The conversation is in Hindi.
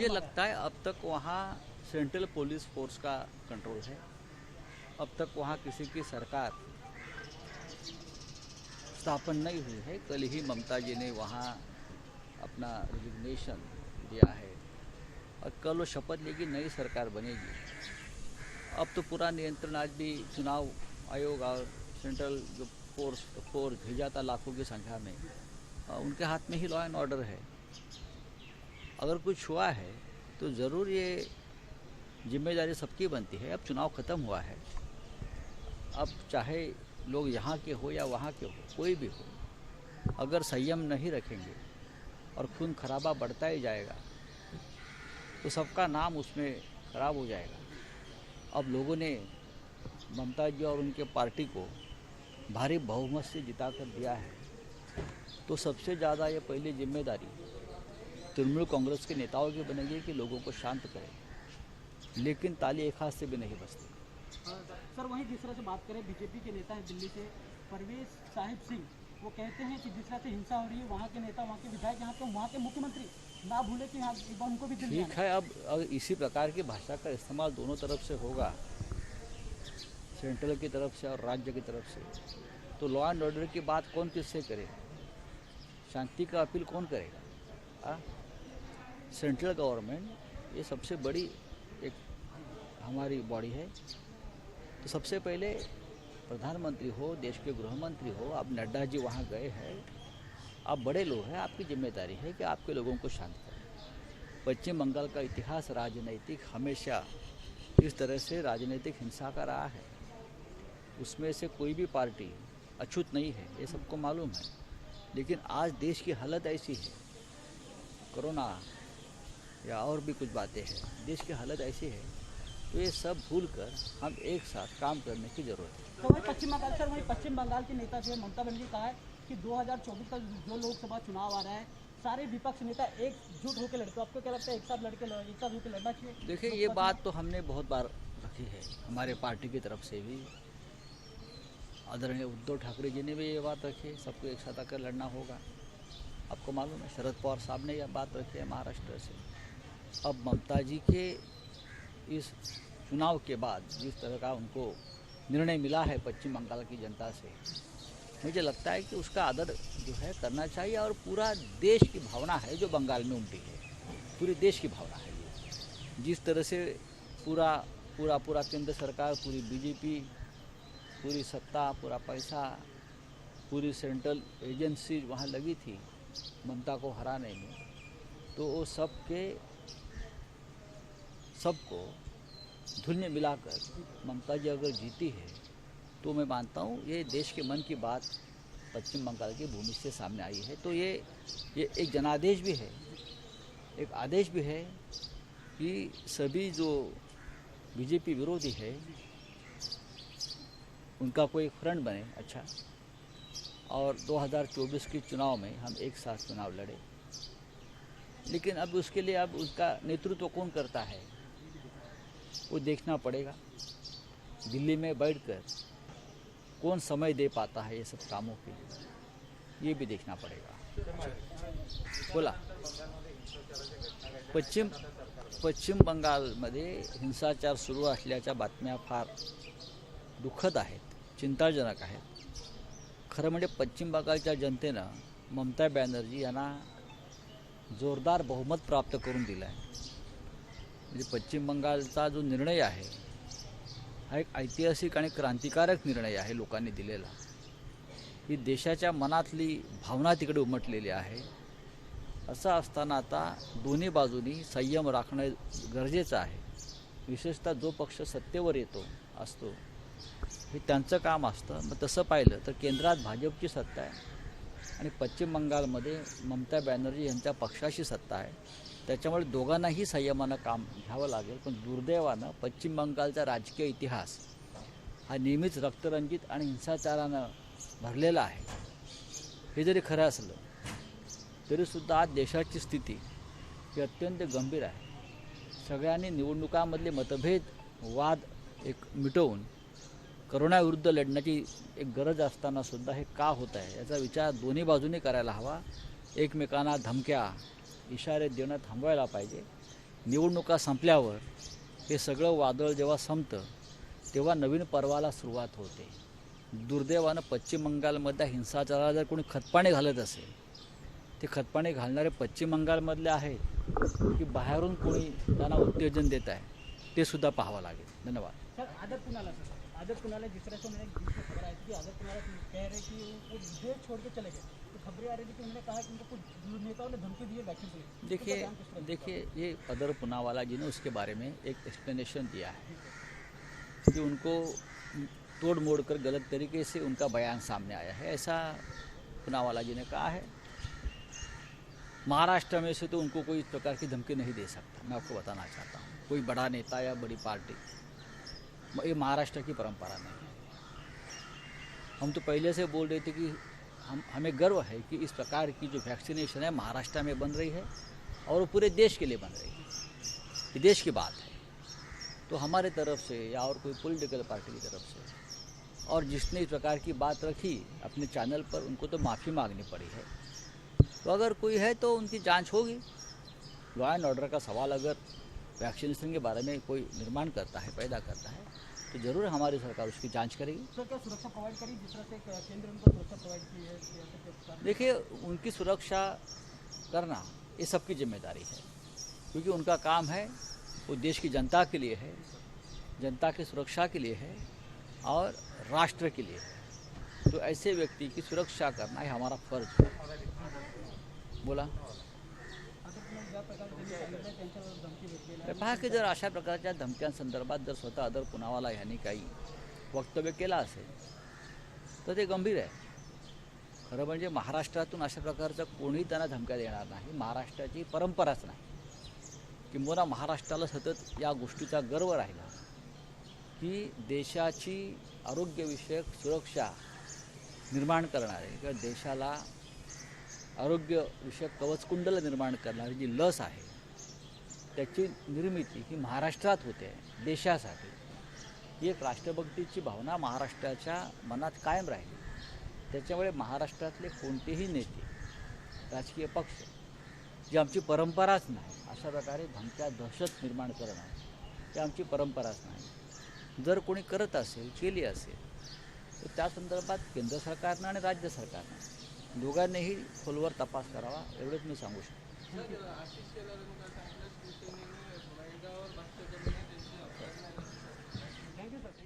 मुझे लगता है अब तक वहाँ सेंट्रल पुलिस फोर्स का कंट्रोल है। अब तक वहाँ किसी की सरकार स्थापन नहीं हुई है। कल ही ममता जी ने वहाँ अपना रिजिग्नेशन दिया है और कल वो शपथ लेगी, नई सरकार बनेगी। अब तो पूरा नियंत्रण आज भी चुनाव आयोग और सेंट्रल जो फोर्स भेजा था लाखों की संख्या में, उनके हाथ में ही लॉ एंड ऑर्डर है। अगर कुछ हुआ है तो ज़रूर ये जिम्मेदारी सबकी बनती है। अब चुनाव ख़त्म हुआ है, अब चाहे लोग यहाँ के हो या वहाँ के हो, कोई भी हो, अगर संयम नहीं रखेंगे और खून खराबा बढ़ता ही जाएगा तो सबका नाम उसमें खराब हो जाएगा। अब लोगों ने ममता जी और उनके पार्टी को भारी बहुमत से जिता कर दिया है, तो सबसे ज़्यादा ये पहली जिम्मेदारी तृणमूल कांग्रेस के नेताओं की बनेगी कि लोगों को शांत करें। लेकिन ताली एक हाथ से भी नहीं बजती। सर, वहीं जिस तरह से बात करें, बीजेपी के नेता हैं दिल्ली से परवेज साहिब सिंह, वो कहते हैं कि जिस तरह से हिंसा हो रही है, वहाँ के नेता, वहाँ के विधायक, यहाँ पे वहाँ के मुख्यमंत्री ना भूले कि यहाँ एक बार उनको भी दिल्ली ठीक है। अब अगर इसी प्रकार की भाषा का इस्तेमाल दोनों तरफ से होगा, सेंट्रल की तरफ से और राज्य की तरफ से, तो लॉ एंड ऑर्डर की बात कौन किससे करेगा? शांति का अपील कौन करेगा? सेंट्रल गवर्नमेंट ये सबसे बड़ी एक हमारी बॉडी है। तो सबसे पहले प्रधानमंत्री हो, देश के गृह मंत्री हो, अब नड्डा जी वहाँ गए हैं, आप बड़े लोग हैं, आपकी जिम्मेदारी है कि आपके लोगों को शांत करें। पश्चिम बंगाल का इतिहास राजनीतिक हमेशा इस तरह से राजनीतिक हिंसा का रहा है। उसमें से कोई भी पार्टी अछूत नहीं है, ये सबको मालूम है। लेकिन आज देश की हालत ऐसी है, कोरोना या और भी कुछ बातें हैं, देश की हालत ऐसी है, तो ये सब भूलकर हम एक साथ काम करने की ज़रूरत है। तो वही पश्चिम बंगाल के नेता जो है ममता बनर्जी ने कहा है कि 2024 तक जो लोकसभा चुनाव आ रहा है, सारे विपक्ष नेता एकजुट होकर लड़ते। आपको क्या लगता है, एक साथ होकर लड़ना चाहिए? देखिए, ये बात तो हमने बहुत बार रखी है, हमारे पार्टी की तरफ से भी। आदरणीय उद्धव ठाकरे जी ने भी ये बात रखी है, सबको एक साथ आकर लड़ना होगा। आपको मालूम है, शरद पवार साहब ने यह बात रखी है महाराष्ट्र से। अब ममता जी के इस चुनाव के बाद जिस तरह का उनको निर्णय मिला है पश्चिम बंगाल की जनता से, मुझे लगता है कि उसका आदर जो है करना चाहिए। और पूरा देश की भावना है जो बंगाल में उमटी है, पूरे देश की भावना है ये। जिस तरह से पूरा केंद्र सरकार, पूरी बीजेपी, पूरी सत्ता, पूरा पैसा, पूरी सेंट्रल एजेंसी वहाँ लगी थी ममता को हराने में, तो वो सबको धुल में मिलाकर ममता जी अगर जीती है, तो मैं मानता हूँ ये देश के मन की बात पश्चिम बंगाल की भूमि से सामने आई है। तो ये एक जनादेश भी है, एक आदेश भी है कि सभी जो बीजेपी विरोधी है उनका कोई फ्रंट बने अच्छा, और 2024 के चुनाव में हम एक साथ चुनाव लड़े। लेकिन अब उसके लिए अब उसका नेतृत्व कौन करता है वो देखना पड़ेगा। दिल्ली में बैठकर कौन समय दे पाता है ये सब कामों के लिए, ये भी देखना पड़ेगा। बोला, पश्चिम बंगालमध्ये हिंसाचार सुरू असल्याच्या बातम्या फार दुःखद आहेत, चिंताजनक आहेत। खरं म्हणजे पश्चिम बंगालच्या जनतेनं ममता बॅनर्जी यांना जोरदार बहुमत प्राप्त करून दिलं आहे। म्हणजे पश्चिम बंगालचा जो निर्णय आहे हा एक ऐतिहासिक आणि क्रांतिकारक निर्णय आहे लोकांनी दिलेला। ही देशाच्या मनातली भावना तिकडे उमटलेली आहे। असं असताना आता दोन्ही बाजूनी संयम राखणं गरजेचं आहे। विशेषतः जो पक्ष सत्तेवर असतो हे त्यांचं काम असतं। मग तसं पाहिलं तर केंद्रात भाजपची सत्ता आहे आणि पश्चिम बंगालमध्ये ममता बॅनर्जी यांच्या पक्षाची सत्ता आहे। त्याच्यामुळे दोघांनाही संयमानं काम घ्यावं लागेल। पण दुर्दैवानं पश्चिम बंगालचा राजकीय इतिहास हा नेहमीच रक्तरंजित आणि हिंसाचारानं भरलेला आहे। हे जरी खरं असलं तरीसुद्धा आज देशाची स्थिती ही अत्यंत गंभीर आहे। सगळ्यांनी निवडणुकांमधले मतभेद वाद एक मिटवून करोनाविरुद्ध लढण्याची एक गरज असताना सुद्धा हे का होत आहे याचा विचार दोन्ही बाजूंनी करायला हवा। एकमेकांना धमक्या इशारे देणं थांबवायला पाहिजे। निवडणुका संपल्यावर हे सगळं वादळ जेव्हा संपतं तेव्हा नवीन पर्वाला सुरुवात होते. दुर्दैवानं पश्चिम बंगालमधल्या हिंसाचाराला जर कोणी खतपाणी घालत असेल ते खतपाणी घालणारे पश्चिम बंगालमधले आहेत की बाहेरून कोणी त्यांना उत्तेजन देत आहे ते सुद्धा पाहावं लागेल. धन्यवाद. सर आदर पुनाला जिस तरह से उन्होंने बीच में खबर आई थी कि आदर पुनाला कह रहे कि वो देश छोड़ के चले गए, तो खबरें आ रही थी कि उन्होंने कहा कि उनको कुछ नेताओं ने धमकी दी है वैक्सीन को लेकर. देखिए ये अदर पुनावाला जी ने उसके बारे में एक एक्सप्लेनेशन दिया है कि उनको तोड़ मोड़ कर गलत तरीके से उनका बयान सामने आया है, ऐसा पुनावाला जी ने कहा है. महाराष्ट्र में से तो उनको कोई इस प्रकार की धमकी नहीं दे सकता. मैं आपको बताना चाहता हूँ, कोई बड़ा नेता या बड़ी पार्टी, ये महाराष्ट्र की परंपरा नहीं है. हम तो पहले से बोल रहे थे कि हमें गर्व है कि इस प्रकार की जो वैक्सीनेशन है महाराष्ट्र में बन रही है और वो पूरे देश के लिए बन रही है. ये देश की बात है. तो हमारे तरफ से या और कोई पॉलिटिकल पार्टी की तरफ से और जिसने इस प्रकार की बात रखी अपने चैनल पर उनको तो माफ़ी मांगनी पड़ी है. तो अगर कोई है तो उनकी जांच होगी. लॉ एंड ऑर्डर का सवाल अगर वैक्सीनेशन के बारे में कोई निर्माण करता है, पैदा करता है, तो ज़रूर हमारी सरकार उसकी जांच करेगी. सर क्या सुरक्षा प्रोवाइड करी जिस तरह से केंद्र उनको सुरक्षा प्रोवाइड की है? देखिए उनकी सुरक्षा करना ये सबकी जिम्मेदारी है, क्योंकि उनका काम है वो देश की जनता के लिए है, जनता की सुरक्षा के लिए है और राष्ट्र के लिए है. तो ऐसे व्यक्ति की सुरक्षा करना ही हमारा फर्ज है. बोला पहा की जर अशा प्रकारच्या धमक्यांसंदर्भात जर स्वतः अदर पुनावाला यांनी काही वक्तव्य केलं असेल तर ते गंभीर आहे. खरं म्हणजे महाराष्ट्रातून अशा प्रकारचं कोणीही त्यांना धमक्या देणार नाही. महाराष्ट्राची परंपराच नाही. किंबहुना महाराष्ट्राला सतत या गोष्टीचा गर्व राहिला की देशाची आरोग्यविषयक सुरक्षा निर्माण करणारे किंवा देशाला आरोग्यविषयक कवचकुंडल निर्माण करणारी जी लस आहे त्याची निर्मिती ही महाराष्ट्रात होते देशासाठी. ही एक राष्ट्रभक्तीची भावना महाराष्ट्राच्या मनात कायम राहिली. त्याच्यामुळे महाराष्ट्रातले कोणतेही नेते, राजकीय पक्ष, जी आमची परंपराच नाही, अशा प्रकारे धमक्या दहशत निर्माण करणं ही आमची परंपराच नाही. जर कोणी करत असेल, केली असेल तर त्या संदर्भात केंद्र सरकारनं आणि राज्य सरकारनं दोघांनीही खोलवर तपास करावा एवढंच मी सांगू शकतो.